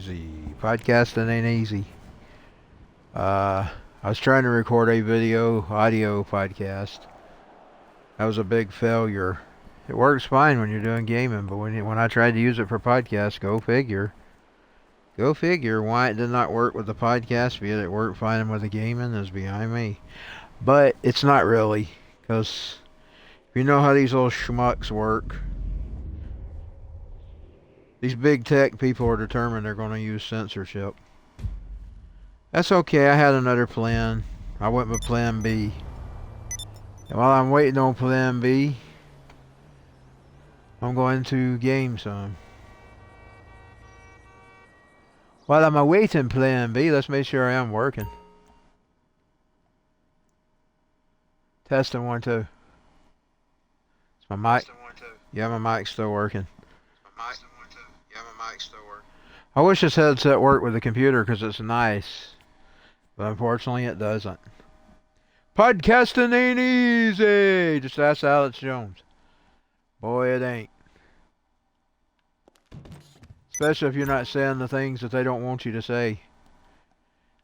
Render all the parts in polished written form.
easy. Podcasting ain't easy. I was trying to record a audio podcast. That was a big failure. It works fine when you're doing gaming, but when I tried to use it for podcasts, go figure. Go figure why it did not work with the podcast, be it worked fine with the gaming is behind me. But it's not really, because if you know how these little schmucks work, these big tech people are determined they're going to use censorship. That's okay, I had another plan. I went with plan B. And while I'm waiting on plan B, I'm going to game some. While I'm awaiting plan B, let's make sure I am working. Testing 1, 2. Is my mic? Yeah, my mic's still working. I wish this headset worked with the computer because it's nice. But unfortunately it doesn't. Podcasting ain't easy! Just ask Alex Jones. Boy, it ain't. Especially if you're not saying the things that they don't want you to say.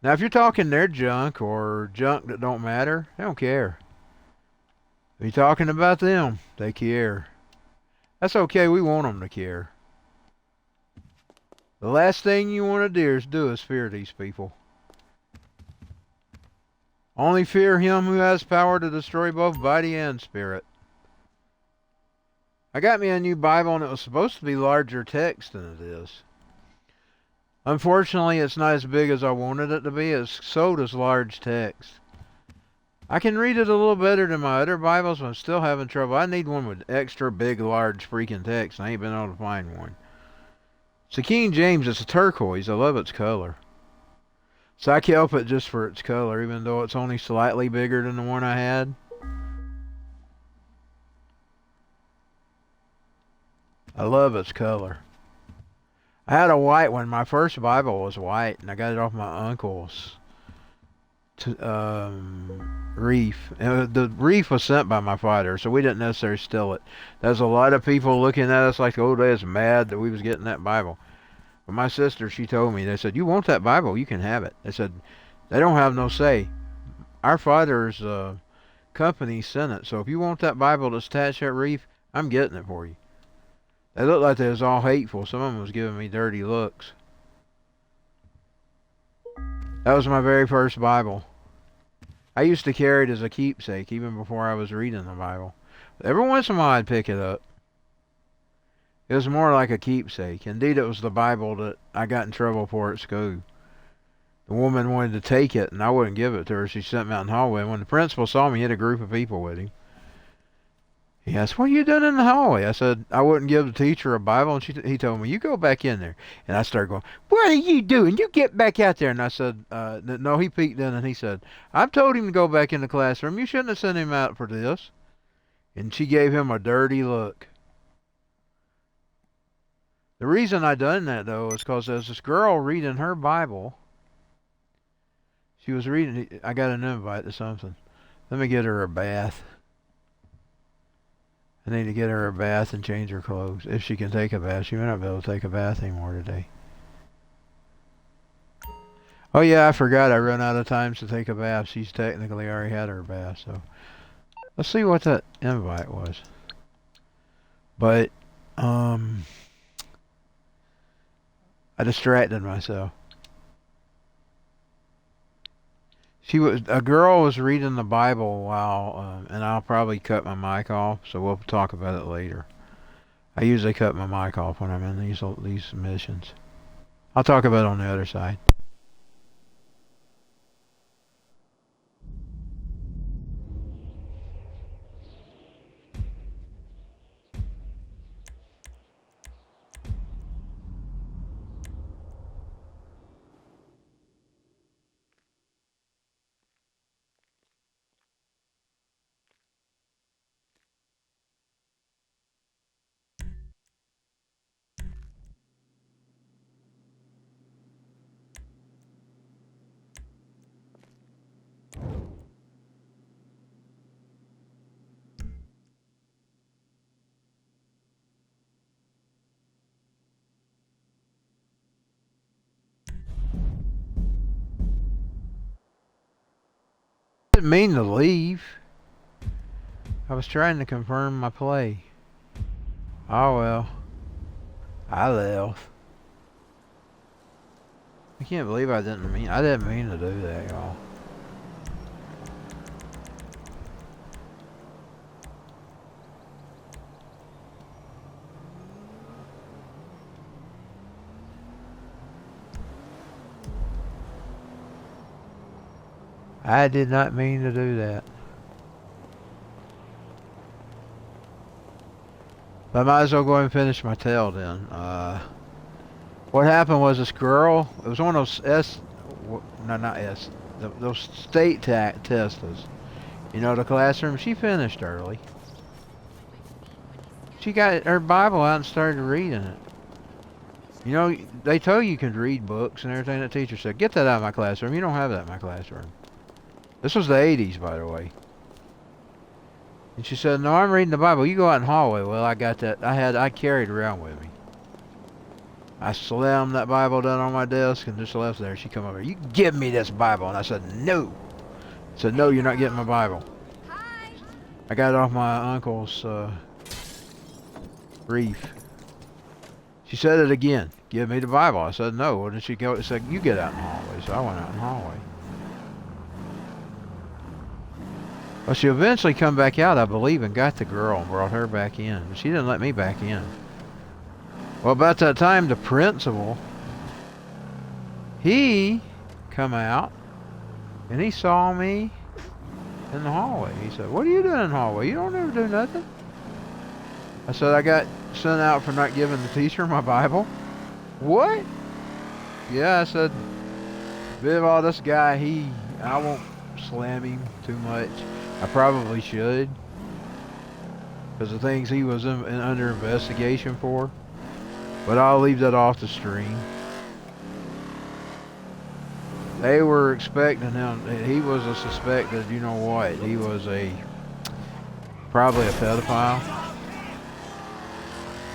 Now, if you're talking their junk or junk that don't matter, they don't care. If you're talking about them, they care. That's okay, we want them to care. The last thing you want to do is fear these people. Only fear him who has power to destroy both body and spirit. I got me a new Bible and it was supposed to be larger text than it is. Unfortunately, it's not as big as I wanted it to be. It's sold as large text. I can read it a little better than my other Bibles, but I'm still having trouble. I need one with extra big, large freaking text. I ain't been able to find one. It's a King James. It's a turquoise. I love its color. So I kept it just for its color, even though it's only slightly bigger than the one I had. I love its color. I had a white one. My first Bible was white, and I got it off my uncle's reef. And the reef was sent by my father, so we didn't necessarily steal it. There's a lot of people looking at us like, oh, they was mad that we was getting that Bible. But my sister, she told me, they said, you want that Bible, you can have it. They said, they don't have no say. Our father's company sent it, so if you want that Bible that's attached to that reef, I'm getting it for you. They looked like they was all hateful. Some of them was giving me dirty looks. That was my very first Bible. I used to carry it as a keepsake even before I was reading the Bible. Every once in a while I'd pick it up. It was more like a keepsake. Indeed, it was the Bible that I got in trouble for at school. The woman wanted to take it, and I wouldn't give it to her. She sent me out in the hallway. And when the principal saw me, he had a group of people with him. He asked, what are you doing in the hallway? I said, I wouldn't give the teacher a Bible. And he told me, you go back in there. And I started going, what are you doing? You get back out there. And I said, no, he peeked in and he said, I've told him to go back in the classroom. You shouldn't have sent him out for this. And she gave him a dirty look. The reason I done that, though, is because there's this girl reading her Bible. She was reading, I got an invite to something. Let me get her a bath. I need to get her a bath and change her clothes. If she can take a bath. She may not be able to take a bath anymore today. Oh yeah, I forgot I run out of times to take a bath. She's technically already had her bath, so. Let's see what that invite was. But, I distracted myself. A girl was reading the Bible while, and I'll probably cut my mic off, so we'll talk about it later. I usually cut my mic off when I'm in these missions. I'll talk about it on the other side. didn't mean to leave. I was trying to confirm my play. Oh well. I left. I can't believe I didn't mean to do that, y'all. I did not mean to do that. I might as well go ahead and finish my tale then. What happened was this girl, it was one of those those state testers. You know, the classroom, she finished early. She got her Bible out and started reading it. You know, they tell you can read books and everything. The teacher said, get that out of my classroom. You don't have that in my classroom. This was the 80s, by the way. And she said, no, I'm reading the Bible. You go out in the hallway. Well, I got that. I carried it around with me. I slammed that Bible down on my desk and just left there. She come over, you give me this Bible. And I said, no. I said, no, you're not getting my Bible. Hi. I got it off my uncle's reef. She said it again. Give me the Bible. I said, no. Well, then she said, you get out in the hallway. So I went out in the hallway. Well, she eventually come back out, I believe, and got the girl and brought her back in. She didn't let me back in. Well, about that time, the principal, he come out, and he saw me in the hallway. He said, what are you doing in the hallway? You don't ever do nothing. I said, I got sent out for not giving the teacher my Bible. What? Yeah, I said, Viv, this guy, I won't slam him too much. I probably should, because the things he was under investigation for. But I'll leave that off the stream. They were expecting him. He was a suspected, you know what? He was probably a pedophile.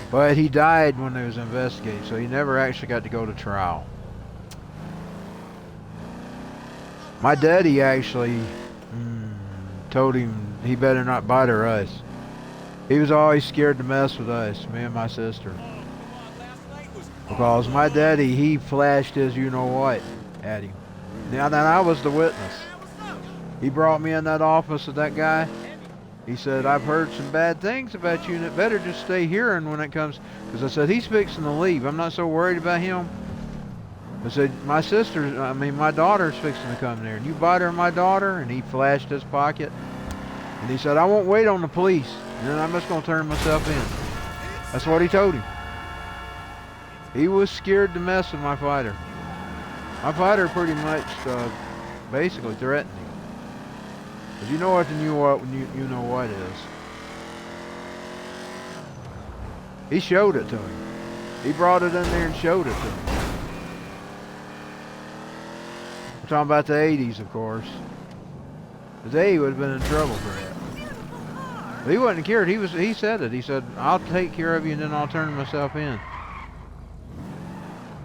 But he died when they was investigating, so he never actually got to go to trial. My daddy actually told him he better not bite us. He was always scared to mess with us, me and my sister. Because my daddy, he flashed his you-know-what at him. Now that I was the witness. He brought me in that office with that guy. He said, I've heard some bad things about you, and it better just stay here and when it comes. Because I said, he's fixing to leave. I'm not so worried about him. I said, my daughter's fixing to come there. And you bite her, my daughter? And he flashed his pocket. And he said, I won't wait on the police. And then I'm just going to turn myself in. That's what he told him. He was scared to mess with my fighter. My fighter pretty much basically threatened him. Because you know what you know what is. He showed it to him. He brought it in there and showed it to him. We're talking about the 80s, of course. Today he would have been in trouble for that. But he wasn't cured. He said it. He said, I'll take care of you and then I'll turn myself in.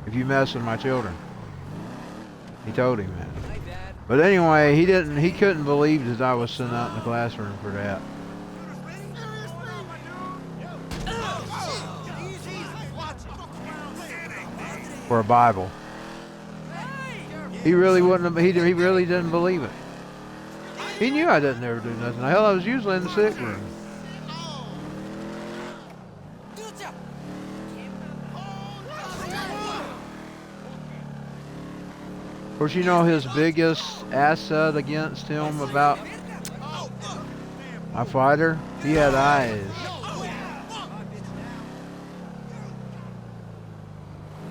If you mess with my children. He told him that. But anyway, he couldn't believe that I was sent out in the classroom for that. For a Bible. He really wouldn't have, he really didn't believe it. He knew I didn't ever do nothing. Hell, I was usually in the sick room. Of course, you know his biggest asset against him about my fighter? He had eyes.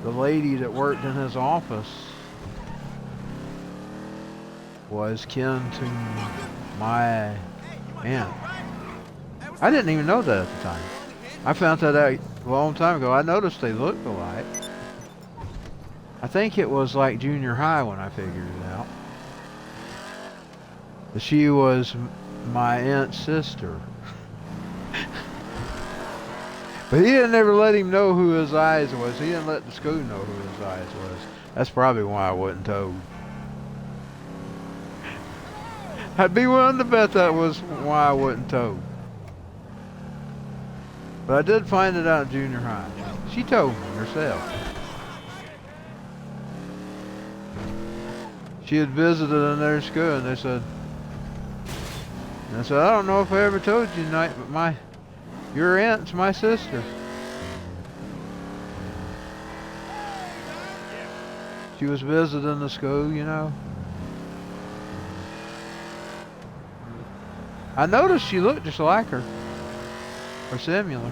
The lady that worked in his office was kin to my aunt. I didn't even know that at the time. I found that out a long time ago. I noticed they looked alike. I think it was like junior high when I figured it out. She was my aunt's sister. But he didn't ever let him know who his eyes was. He didn't let the school know who his eyes was. That's probably why I wasn't told. I'd be willing to bet that was why I wasn't towed. But I did find it out in junior high. She told me herself. She had visited in their school, and they said, I don't know if I ever told you tonight, but your aunt's my sister. She was visiting the school, you know. I noticed she looked just like her, or similar.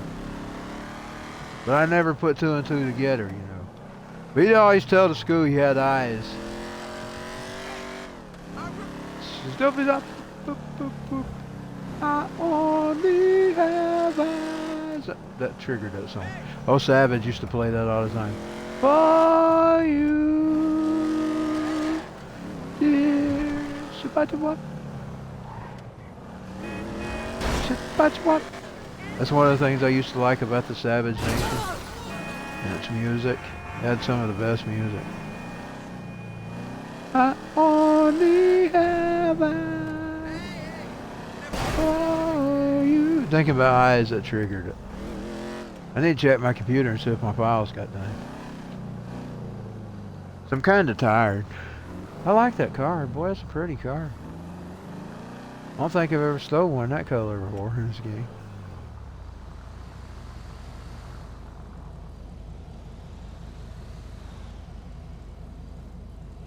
But I never put two and two together, you know. But he'd always tell the school he had eyes. Still be up. Boop, boop, boop. I only have eyes. That triggered that song. Oh, Savage used to play that all the time. For you, dear. Shabbat-shabbat. Shabbat-shabbat. That's one of the things I used to like about the Savage Nation. And its music. It had some of the best music. I only have eyes for you. Thinking about eyes, that triggered it. I need to check my computer and see if my files got done. So I'm kind of tired. I like that car. Boy, that's a pretty car. I don't think I've ever stole one that color before in this game.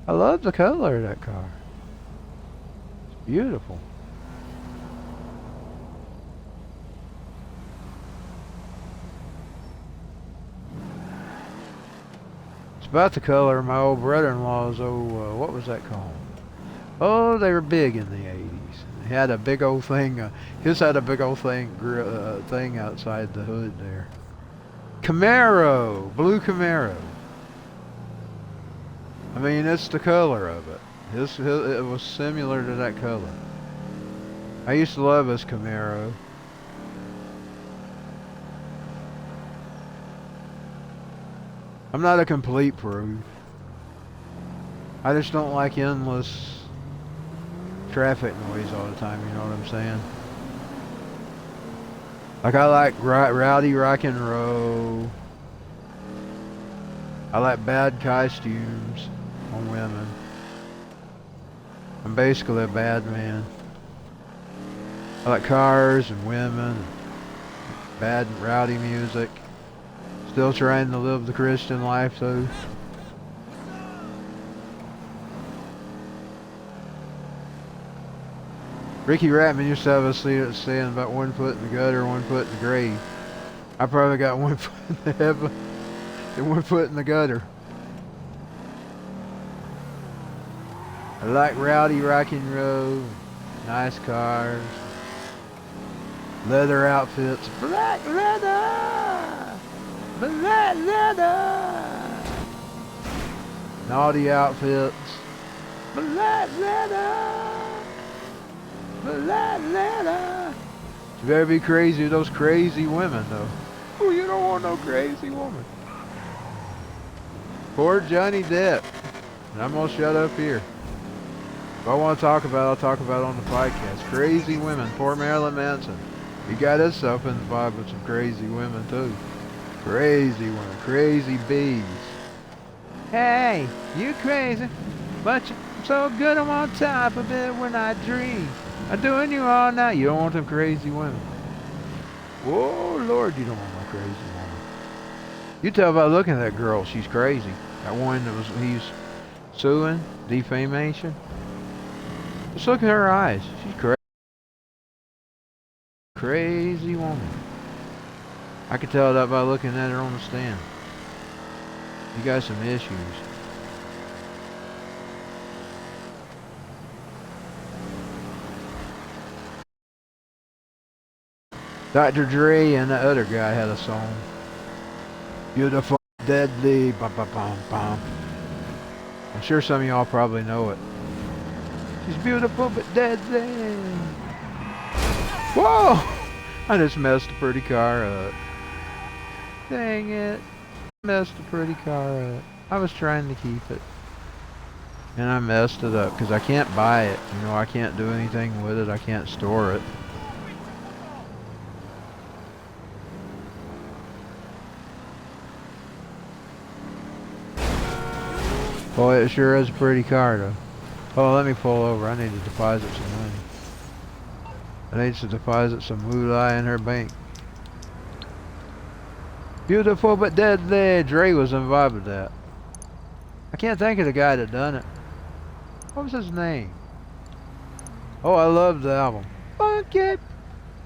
I love the color of that car. It's beautiful. It's about the color of my old brother-in-law's old, what was that called? Oh, they were big in the 80s. They had a big old thing, his had a big old thing outside the hood there. Camaro, blue Camaro. I mean, it's the color of it. It was similar to that color. I used to love his Camaro. I'm not a complete prude. I just don't like endless traffic noise all the time, you know what I'm saying? Like I like rowdy rock and roll. I like bad costumes on women. I'm basically a bad man. I like cars and women, and bad and rowdy music. Still trying to live the Christian life though. Ricky Ratman used to have a saying about 1 foot in the gutter, 1 foot in the grave. I probably got 1 foot in the heaven and 1 foot in the gutter. I like rowdy rock and roll, nice cars, leather outfits, black leather, naughty outfits, black leather. You better be crazy with those crazy women, though. Oh, you don't want no crazy woman. Poor Johnny Depp. And I'm gonna shut up here. If I want to talk about it, I'll talk about it on the podcast. Crazy women. Poor Marilyn Manson. He got himself in the vibe with some crazy women, too. Crazy women. Crazy bees. Hey, you crazy. But you're so good I'm on top of it when I dream. I'm doing you all night. You don't want them crazy women. Whoa, Lord, you don't want my crazy woman. You tell by looking at that girl, she's crazy. That one that he's suing, defamation. Just look at her eyes. She's crazy woman. I could tell that by looking at her on the stand. You got some issues. Dr. Dre and the other guy had a song. Beautiful, deadly, bum bum bum bum. I'm sure some of y'all probably know it. She's beautiful but deadly. Whoa! I just messed a pretty car up. Dang it. Messed a pretty car up. I was trying to keep it. And I messed it up because I can't buy it. You know, I can't do anything with it. I can't store it. Boy, it sure is a pretty car, though. Oh, let me pull over. I need to deposit some money. I need to deposit some moolah in her bank. Beautiful but deadly. Dre was involved with that. I can't think of the guy that done it. What was his name? Oh, I love the album. Funk it,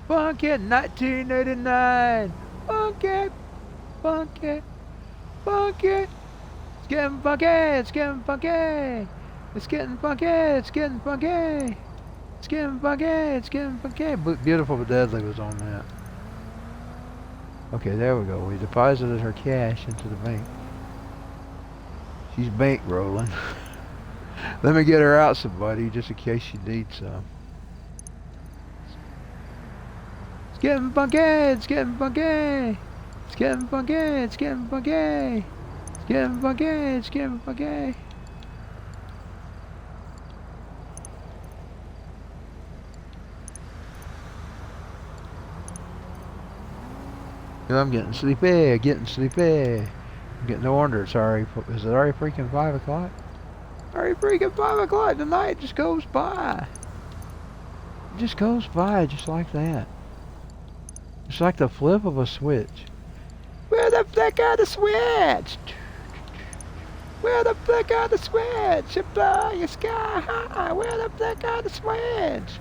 1989. Funk it, funk it, funk it. It's getting funky, it's getting funky. It's getting funky, it's getting funky. It's getting funky, it's getting funky. Beautiful but Deadly was on that. Okay, there we go. We deposited her cash into the bank. She's bankrolling. Let me get her out, somebody, just in case she needs some. It's getting funky, it's getting funky. It's getting funky, it's getting funky. It's getting funky, it's getting funky. I'm getting sleepy, getting sleepy. I'm getting no wonder it's already, is it already freaking 5 o'clock? Already freaking 5 o'clock, the night just goes by. It just goes by just like that. It's like the flip of a switch. Where the flick of the switch? Where the flick of the switch? It blow your sky high. Where the flick of the switch?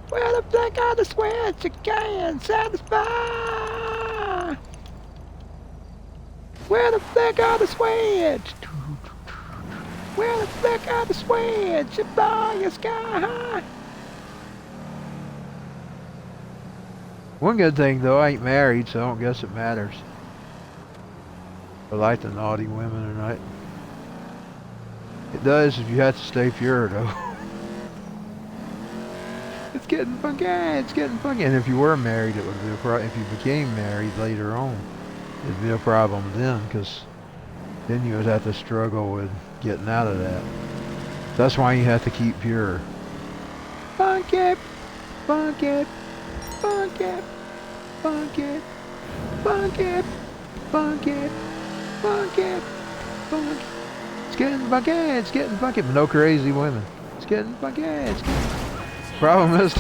Where the flick of the switch? You can't satisfy. Where the flick of the switch? Where the flick of the switch? It blow your sky high. One good thing though, I ain't married, so I don't guess it matters. I like the naughty women tonight. It does if you have to stay pure though. It's getting funky, it's getting funky. And if you were married, it would be a problem. If you became married later on, it'd be a problem then, because then you would have to struggle with getting out of that. That's why you have to keep pure. Funky, funky. Funk it, funk it, funk it, funk it, funk it, funk it. It's getting funky, it's getting funky, but no crazy women. It's getting funky, it's getting... Problem is,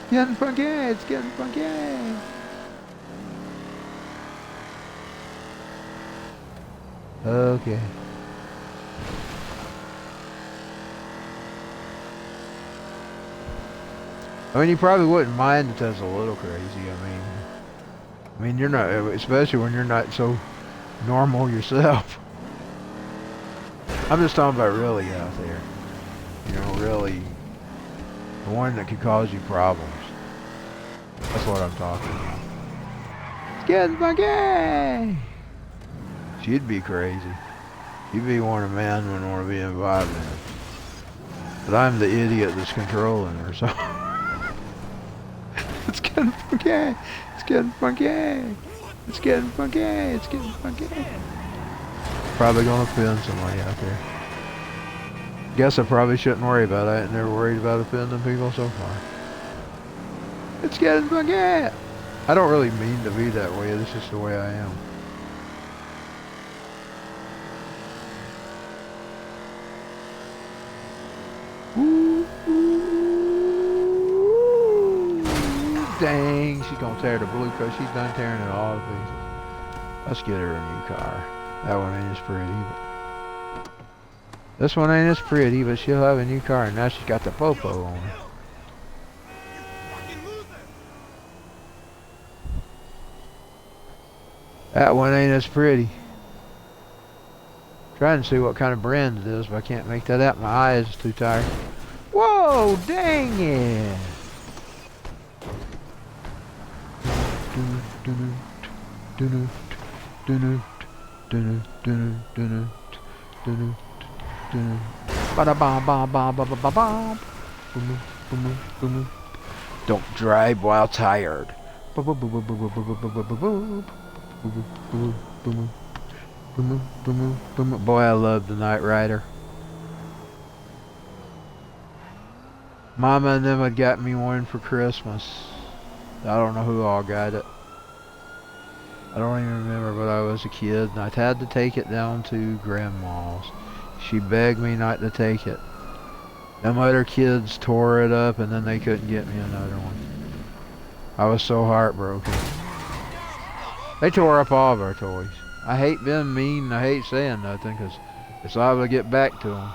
getting funky, it's getting funky. Okay. I mean, you probably wouldn't mind if that's a little crazy. I mean, you're not, especially when you're not so normal yourself. I'm just talking about really out there. You know, really, the one that could cause you problems. That's what I'm talking about. It's getting funky. She'd be crazy. She'd be one a man wouldn't want to be involved in. But I'm the idiot that's controlling her, so. It's getting funky, it's getting funky, it's getting funky, it's getting funky. Probably gonna offend somebody out there. Guess I probably shouldn't worry about it. I ain't never worried about offending people so far. It's getting funky. I don't really mean to be that way, it's just the way I am. Dang, she's gonna tear the blue coat. She's done tearing it all to pieces. Let's get her a new car. That one ain't as pretty, but this one ain't as pretty, but she'll have a new car, and now she's got the popo on her. That one ain't as pretty. Trying to see what kind of brand it is, but I can't make that out. My eyes is too tired. Whoa, dang it! Don't drive while tired. Boy, I love the Knight Rider. Mama and them had got me one for Christmas. I don't know who all got it. I don't even remember, but I was a kid and I had to take it down to Grandma's. She begged me not to take it. Them other kids tore it up and then they couldn't get me another one. I was so heartbroken. They tore up all of our toys. I hate being mean and I hate saying nothing because it's liable to get back to them.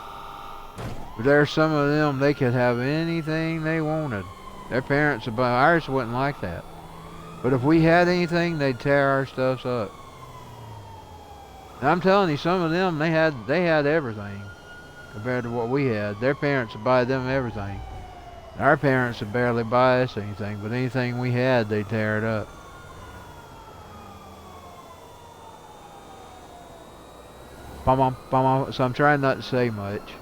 But there's some of them, they could have anything they wanted. Their parents, ours wasn't like that. But if we had anything, they'd tear our stuff up. And I'm telling you, some of them, they had everything compared to what we had. Their parents would buy them everything. Our parents would barely buy us anything, but anything we had, they'd tear it up. So I'm trying not to say much.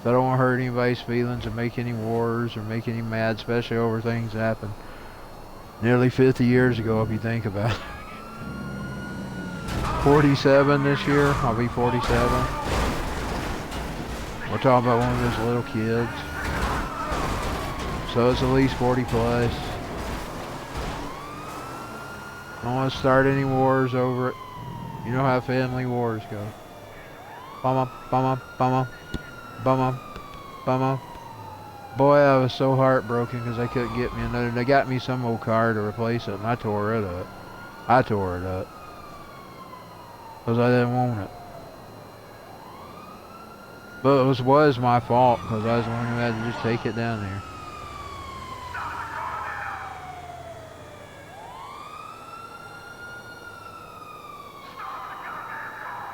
So I don't want to hurt anybody's feelings or make any wars or make any mad, especially over things that happened nearly 50 years ago, if you think about it. 47 this year. I'll be 47. We're talking about one of those little kids. So it's at least 40 plus. I don't want to start any wars over it. You know how family wars go. Bum up. Boy, I was so heartbroken because they couldn't get me another. They got me some old car to replace it, and I tore it up. Because I didn't want it. But it was my fault because I was the one who had to just take it down there.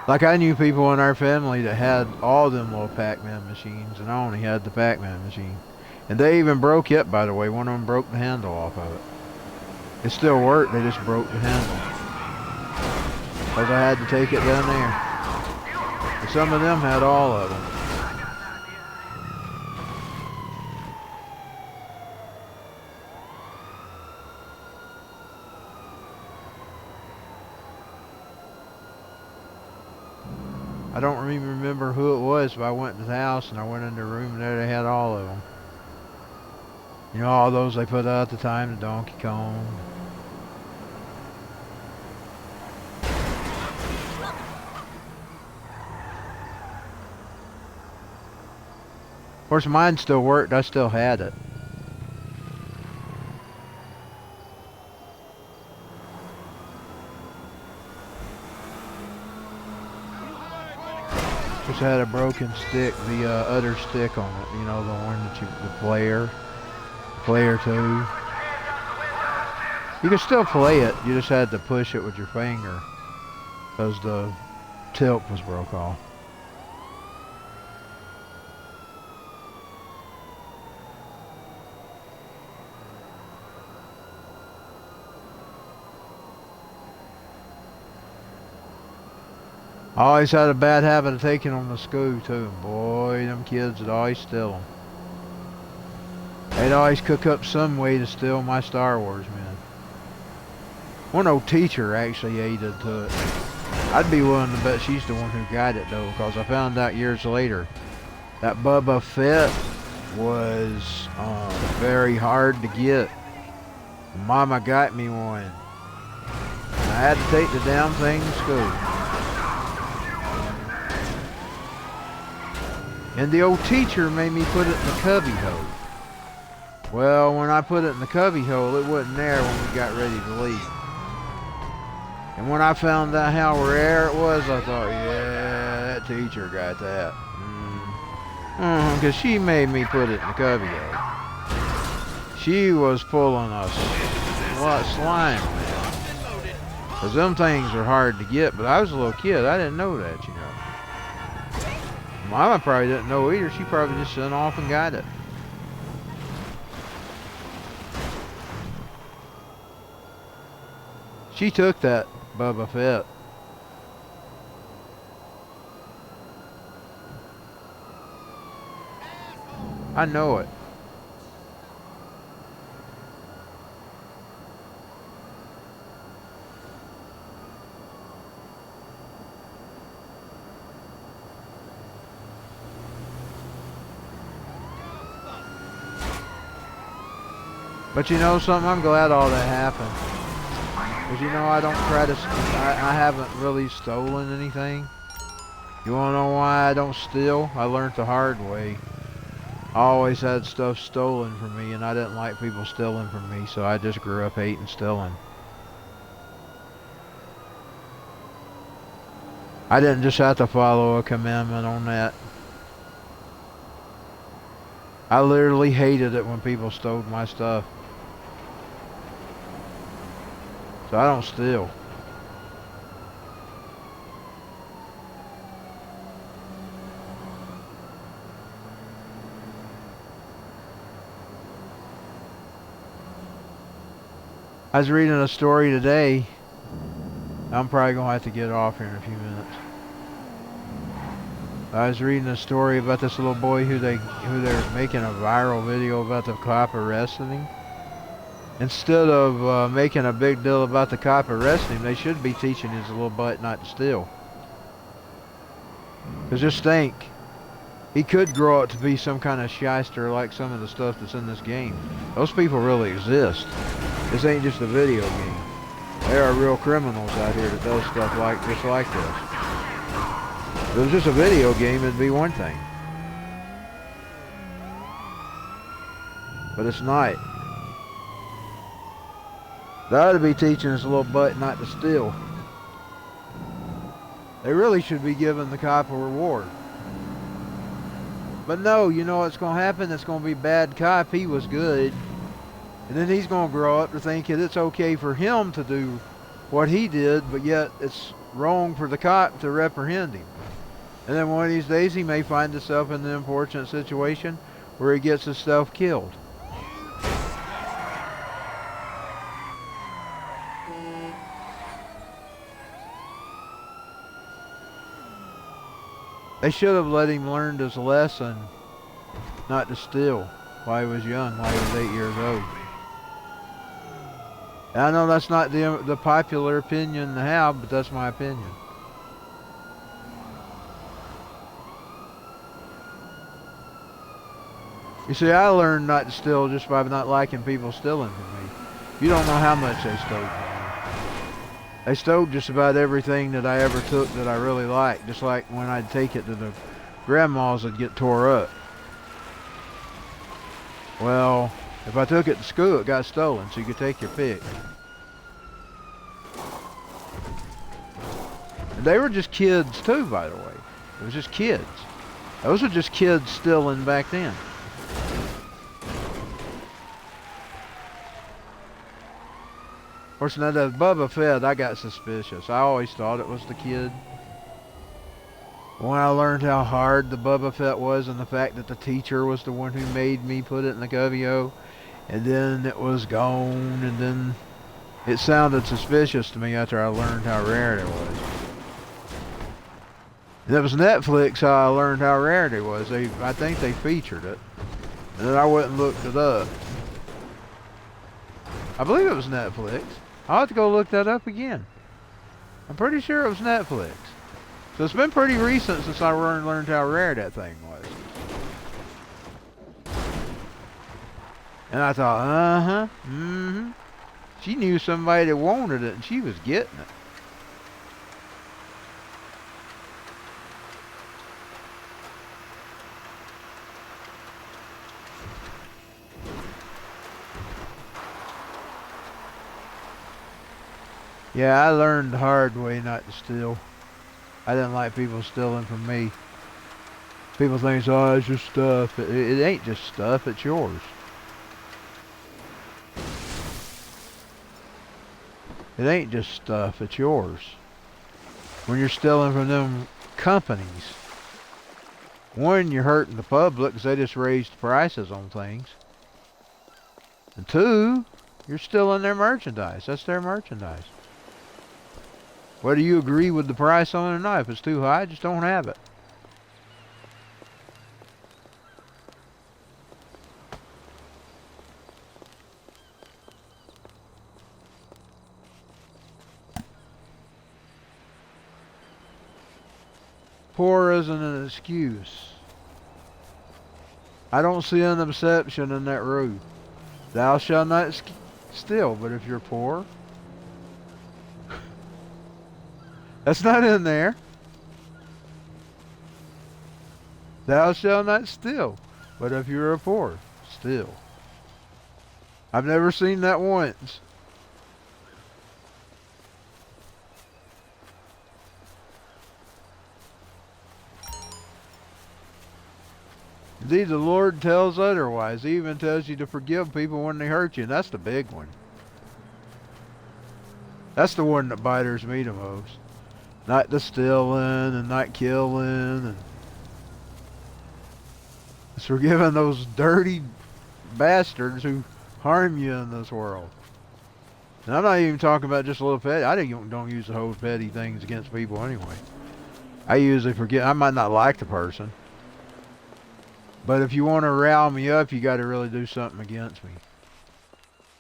Like I knew people in our family that had all them little Pac-Man machines, and I only had the Pac-Man machine. And they even broke it, by the way. One of them broke the handle off of it. It still worked, they just broke the handle. Because I had to take it down there. And some of them had all of them. I don't even remember who it was, but I went to the house and I went in the room and there they had all of them. You know, all those they put out at the time, the Donkey Kong. Of course, mine still worked. I still had it. Just had a broken stick, the other stick on it. You know, the one that the player 2. You could still play it. You just had to push it with your finger because the tilt was broke off. I always had a bad habit of taking them to school too. Boy, them kids would always steal them. They'd always cook up some way to steal my Star Wars, man. One old teacher actually aided to it. I'd be willing to bet she's the one who got it though, because I found out years later that Boba Fett was very hard to get. Mama got me one. I had to take the damn thing to school. And the old teacher made me put it in the cubby hole. Well, when I put it in the cubby hole, it wasn't there when we got ready to leave. And when I found out how rare it was, I thought, yeah, that teacher got that. Because she made me put it in the cubby hole. She was pulling a lot of slime, man. Because them things are hard to get, but I was a little kid. I didn't know that, you know. Mama probably didn't know either. She probably just sent off and got it. She took that Boba Fett. I know it. But you know something? I'm glad all that happened. Because you know I don't try to... I haven't really stolen anything. You want to know why I don't steal? I learned the hard way. I always had stuff stolen from me, and I didn't like people stealing from me, so I just grew up hating stealing. I didn't just have to follow a commandment on that. I literally hated it when people stole my stuff. So I don't steal. I was reading a story today. I'm probably going to have to get off here in a few minutes. I was reading a story about this little boy who they're making a viral video about the cop arresting him. Instead of making a big deal about the cop arresting him, they should be teaching his little butt not to steal. Because just think, he could grow up to be some kind of shyster like some of the stuff that's in this game. Those people really exist. This ain't just a video game. There are real criminals out here that does stuff just like this. If it was just a video game, it'd be one thing. But it's not. They ought to be teaching this little butt not to steal. They really should be giving the cop a reward. But no, you know what's going to happen? It's going to be bad cop. He was good. And then he's going to grow up to think that it's okay for him to do what he did, but yet it's wrong for the cop to reprehend him. And then one of these days he may find himself in an unfortunate situation where he gets himself killed. They should have let him learn his lesson not to steal while he was young, while he was 8 years old. And I know that's not the popular opinion to have, but that's my opinion. You see, I learned not to steal just by not liking people stealing from me. You don't know how much they stole from me. They stole just about everything that I ever took that I really liked. Just like when I'd take it to the grandma's, it'd get tore up. Well, if I took it to school, it got stolen, so you could take your pick. And they were just kids too, by the way. It was just kids. Those were just kids stealing back then. Of course, now the Bubba Fett, I got suspicious. I always thought it was the kid. When I learned how hard the Bubba Fett was and the fact that the teacher was the one who made me put it in the GTAVO, and then it was gone, and then it sounded suspicious to me after I learned how rare it was. And it was Netflix how I learned how rare it was. I think they featured it. And then I went and looked it up. I believe it was Netflix. I'll have to go look that up again. I'm pretty sure it was Netflix. So it's been pretty recent since I learned how rare that thing was. And I thought, she knew somebody that wanted it and she was getting it. Yeah, I learned the hard way not to steal. I didn't like people stealing from me. People think, oh, it's just stuff. It ain't just stuff, it's yours. It ain't just stuff, it's yours. When you're stealing from them companies, one, you're hurting the public because they just raised prices on things. And two, you're stealing their merchandise. That's their merchandise. Whether you agree with the price on it or not, if it's too high, just don't have it. Poor isn't an excuse. I don't see an exception in that rule. Thou shalt not steal, but if you're poor, that's not in there. Thou shalt not steal, but if you're poor, steal. I've never seen that once. Indeed, the Lord tells otherwise. He even tells you to forgive people when they hurt you, and that's the big one. That's the one that bothers me the most. Not the stealing and not killing, and it's forgiving those dirty bastards who harm you in this world. And I'm not even talking about just a little petty. I don't use the whole petty things against people anyway. I usually forget. I might not like the person, but if you want to rile me up, you got to really do something against me.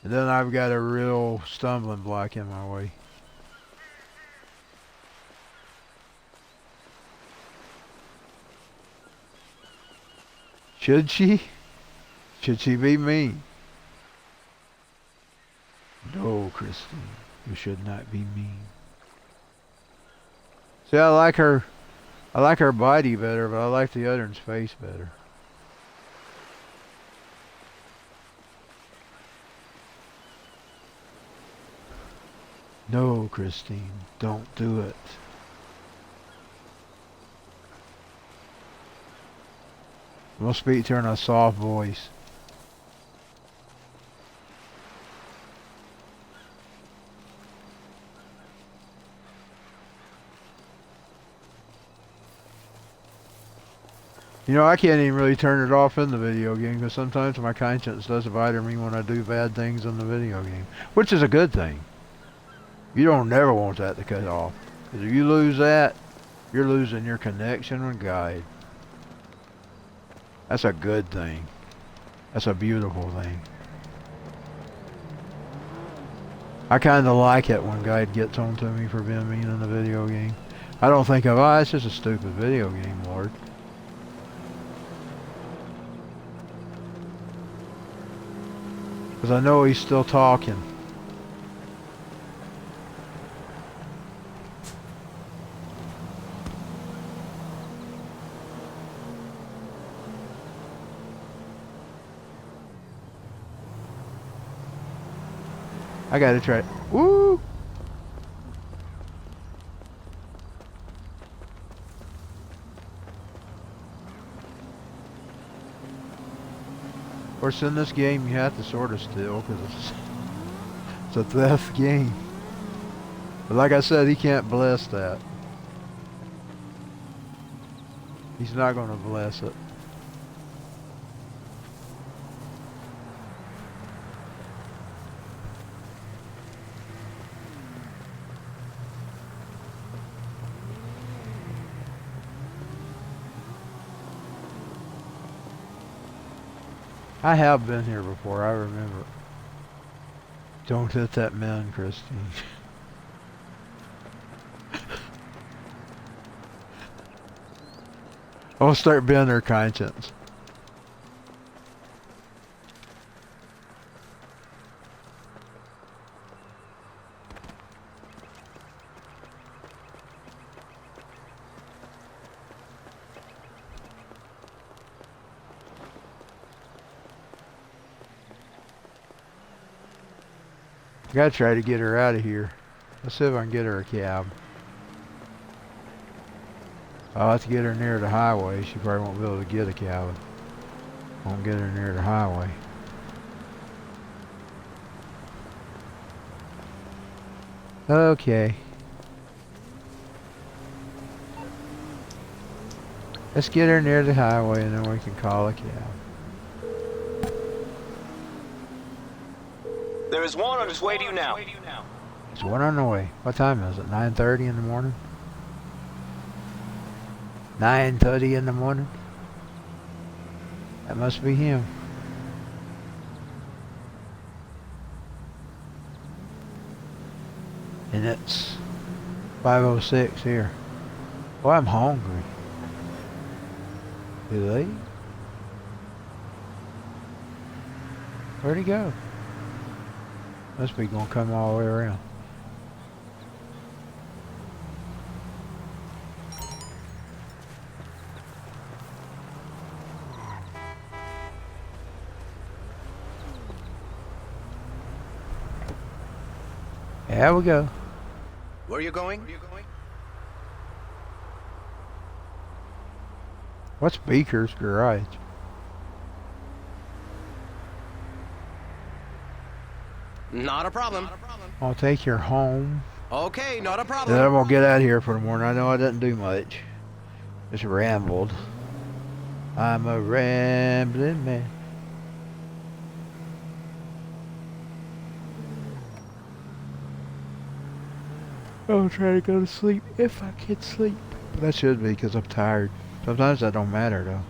And then I've got a real stumbling block in my way. Should she? Should she be mean? No, Christine, you should not be mean. See, I like her body better, but I like the other one's face better. No, Christine, don't do it. I'm going to speak to her in a soft voice. You know, I can't even really turn it off in the video game because sometimes my conscience does bother me when I do bad things in the video game, which is a good thing. You don't never want that to cut off. Because if you lose that, you're losing your connection with God. That's a good thing. That's a beautiful thing. I kind of like it when God gets on to me for being mean in the video game. I don't think of, oh, it's just a stupid video game, Lord. Because I know He's still talking. I gotta try it. Woo! Of course, in this game, you have to sort of steal because it's a theft game. But like I said, He can't bless that. He's not going to bless it. I have been here before, I remember. Don't hit that man, Christine. I'll start being their conscience. I gotta try to get her out of here. Let's see if I can get her a cab. I'll have to get her near the highway. She probably won't be able to get a cab. Won't get her near the highway. Okay. Let's get her near the highway and then we can call a cab. There is one on its way to you now. There's one on the way. What time is it? 9:30 in the morning? 9:30 in the morning? That must be him. And it's 5:06 here. Well, I'm hungry. Did he leave? Where'd he go? Must be gonna come all the way around. There we go. Where are you going? What's Beaker's garage? Not a problem. I'll take you home. Okay, not a Then problem. I'm gonna get out of here for the morning. I know I didn't do much. Just rambled. I'm a rambling man. I'll try to go to sleep if I can sleep. But that should be because I'm tired. Sometimes that don't matter though.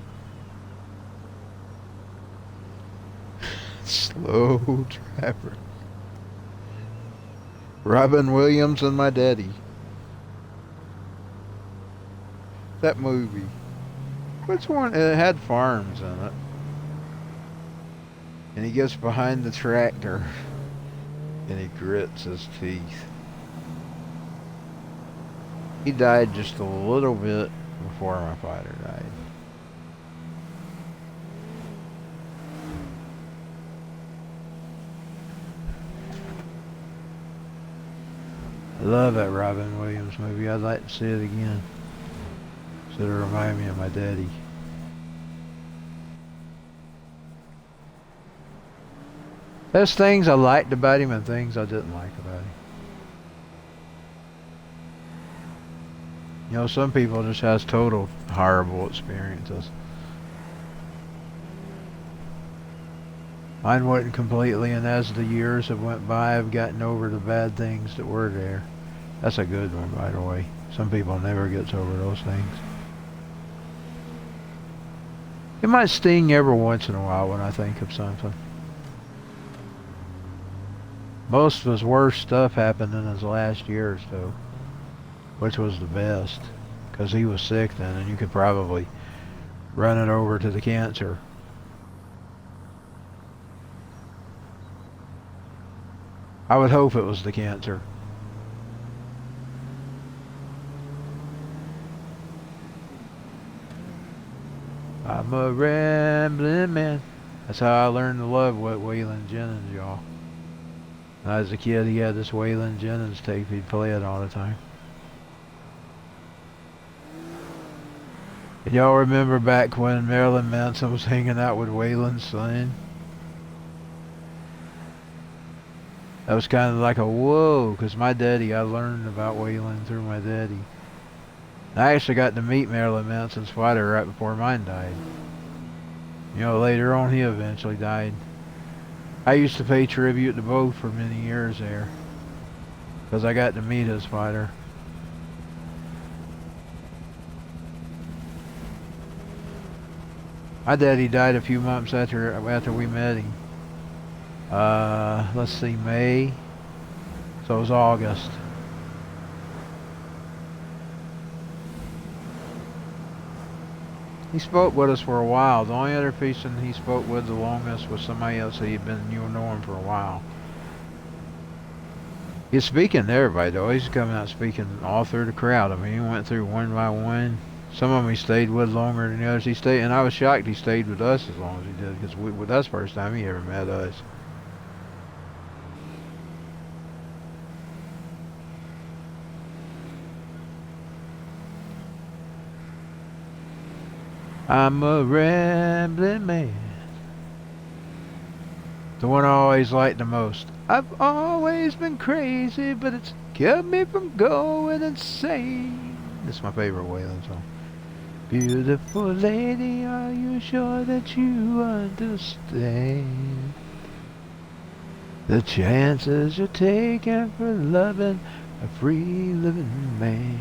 Slow driver. Robin Williams and my daddy. That movie. Which one? It had farms in it. And he gets behind the tractor. And he grits his teeth. He died just a little bit before my father died. I love that Robin Williams movie. I'd like to see it again. So to remind me of my daddy. There's things I liked about him and things I didn't like about him. You know, some people just has total horrible experiences. Mine wasn't completely, and as the years have went by, I've gotten over the bad things that were there. That's a good one, by the way. Some people never gets over those things. It might sting every once in a while when I think of something. Most of his worst stuff happened in his last year or so, which was the best, because he was sick then, and you could probably run it over to the cancer. I would hope it was the cancer. I'm a rambling man. That's how I learned to love Waylon Jennings, y'all. When I was a kid, he had this Waylon Jennings tape. He'd play it all the time. And y'all remember back when Marilyn Manson was hanging out with Waylon's son? That was kind of like a whoa, because my daddy, I learned about Waylon through my daddy. I actually got to meet Marilyn Manson's father right before mine died. You know, later on he eventually died. I used to pay tribute to both for many years there, because I got to meet his father. My daddy died a few months after we met him. Let's see, May. So it was August. He spoke with us for a while. The only other person he spoke with the longest was somebody else that he'd been, knowing for a while. He's speaking to everybody though. He's coming out speaking all through the crowd. I mean, he went through one by one. Some of them he stayed with longer than the others. He stayed, and I was shocked he stayed with us as long as he did, because with us first time he ever met us. I'm a rambling man. The one I always liked the most. I've always been crazy, but it's kept me from going insane. This is my favorite Waylon song. Beautiful lady, are you sure that you understand the chances you're taking for loving a free living man?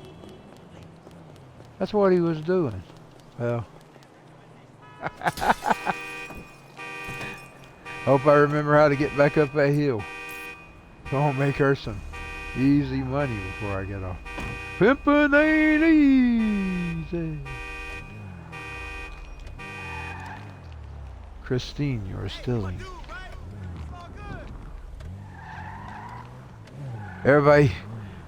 That's what he was doing. Well, hope I remember how to get back up that hill. Gonna make her some easy money before I get off. Pimpin' ain't easy. Christine, you're stilling. Everybody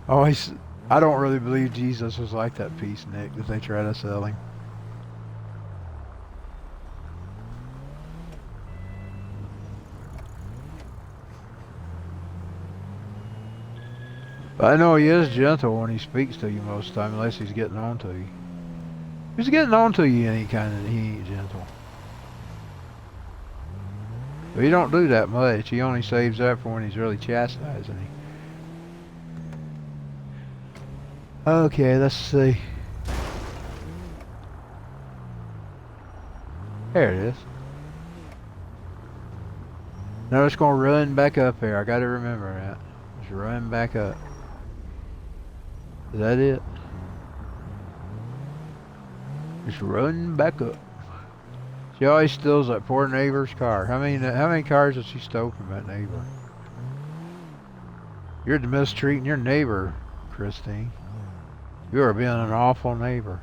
always, I don't really believe Jesus was like that piece, Nick, that they try to sell him. But I know he is gentle when he speaks to you most of the time, unless he's getting on to you. If he's getting on to you any kind of, he ain't gentle. But he don't do that much. He only saves that for when he's really chastising you. Okay, let's see. There it is. Now it's gonna run back up there. I gotta remember that. Just run back up. Is that it? Just run back up. She always steals that poor neighbor's car. How many cars has she stole from that neighbor? You're mistreating your neighbor, Christine. You are being an awful neighbor.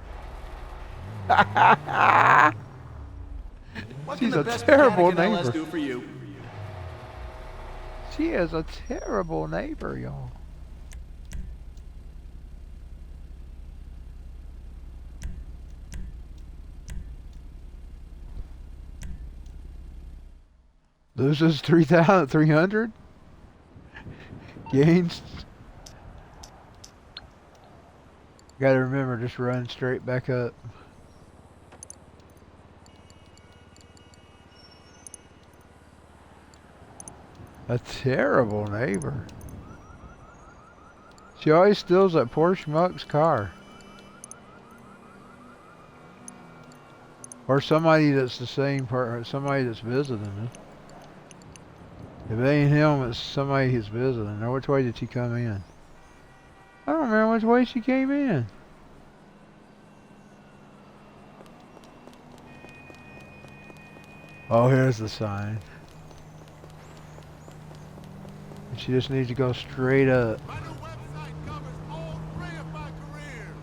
She's a terrible neighbor. Do for you? She is a terrible neighbor, y'all. Loses 3,300? Gains? Gotta remember, just run straight back up. A terrible neighbor. She always steals that poor schmuck's car. Or somebody that's the same part, somebody that's visiting her. If it ain't him, it's somebody who's visiting. Now, which way did she come in? I don't remember which way she came in. Oh, here's the sign. She just needs to go straight up. My new website covers all 3 of my careers.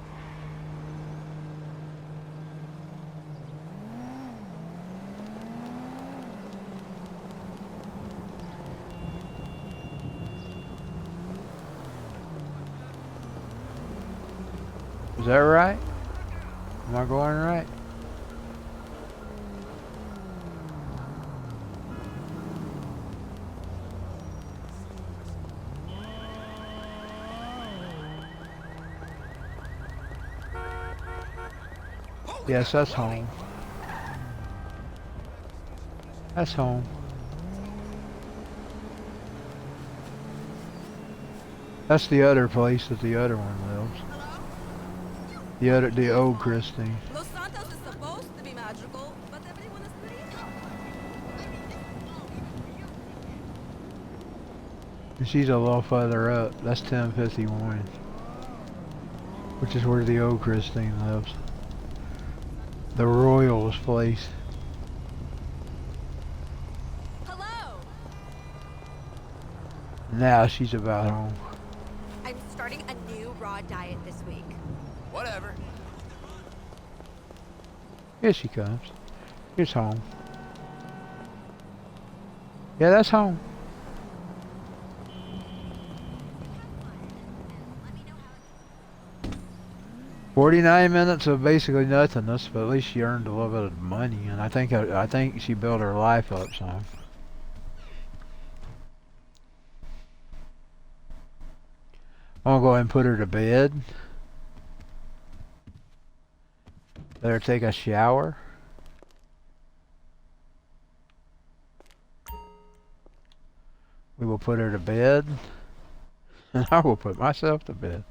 Is that right? Am I going right? Yes, that's home. That's home. That's the other place that the other one lives. The old Christine. Los Santos is supposed to be magical, but everyone is pretty. And she's a little further up. That's 1051. Which is where the old Christine lives. The Royals place. Hello! Now she's about home. I'm starting a new raw diet this week. Whatever. Here she comes. Here's home. Yeah, that's home. $49 of basically nothingness, but at least she earned a little bit of money, and I think she built her life up some. I'm gonna go ahead and put her to bed. Let her take a shower. We will put her to bed, and I will put myself to bed.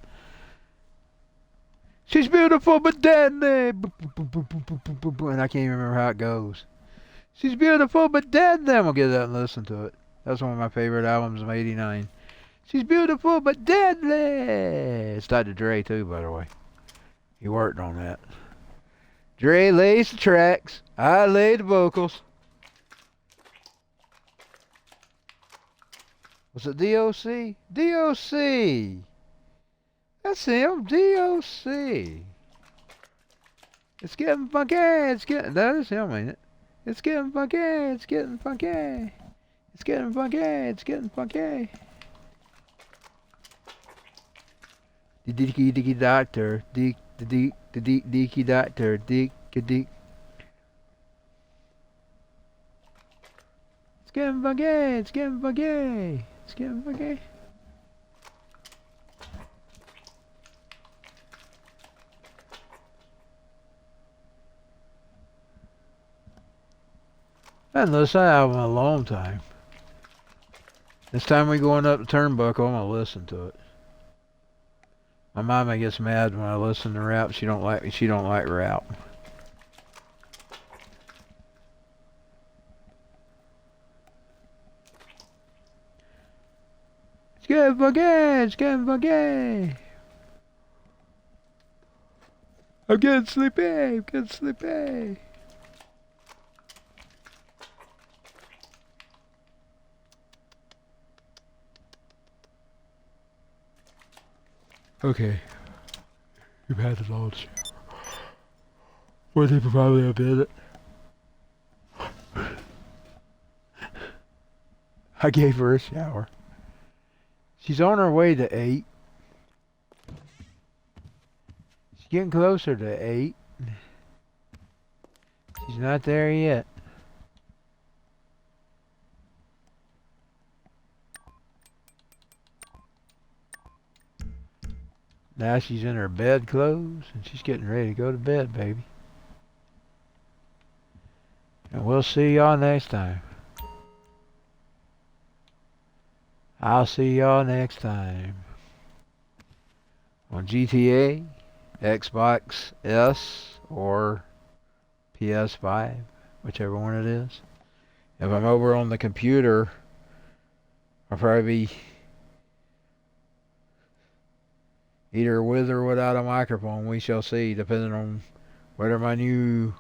She's beautiful but deadly. And I can't even remember how it goes. She's beautiful but deadly. I'm gonna get that and listen to it. That's one of my favorite albums of '89. She's beautiful but deadly. It's Dr. Dre too, by the way. He worked on that. Dre lays the tracks. I lay the vocals. Was it DOC? DOC! That's him, DOC. It's getting funky, that is him, ain't it? It's getting funky, it's getting funky. It's getting funky, it's getting funky. The deaky doctor, the deaky doctor, deek. It's getting funky, it's getting funky, it's getting funky. I haven't listened to that album in a long time. This time we going up the turnbuckle, I'm gonna listen to it. My mama gets mad when I listen to rap. She don't like rap. It's getting funky, it's getting funky. I'm getting sleepy, I'm getting sleepy. Okay. You've had a long shower. More than probably a minute. I gave her a shower. She's on her way to 8. She's getting closer to 8. She's not there yet. Now she's in her bed clothes and she's getting ready to go to bed, baby. And we'll see y'all next time. I'll see y'all next time. On GTA, Xbox S, or PS5, whichever one it is. If I'm over on the computer, I'll probably be either with or without a microphone. We shall see, depending on whether my new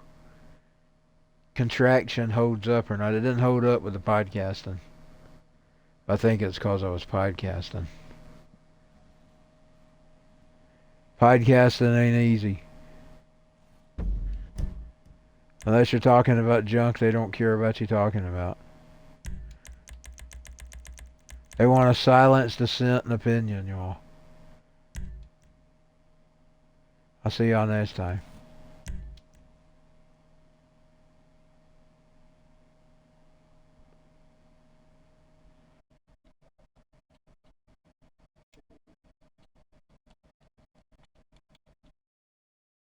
contraction holds up or not. It didn't hold up with the podcasting. I think it's because I was podcasting. Podcasting ain't easy. Unless you're talking about junk they don't care about you talking about. They want to silence dissent and opinion, y'all. I'll see y'all next time.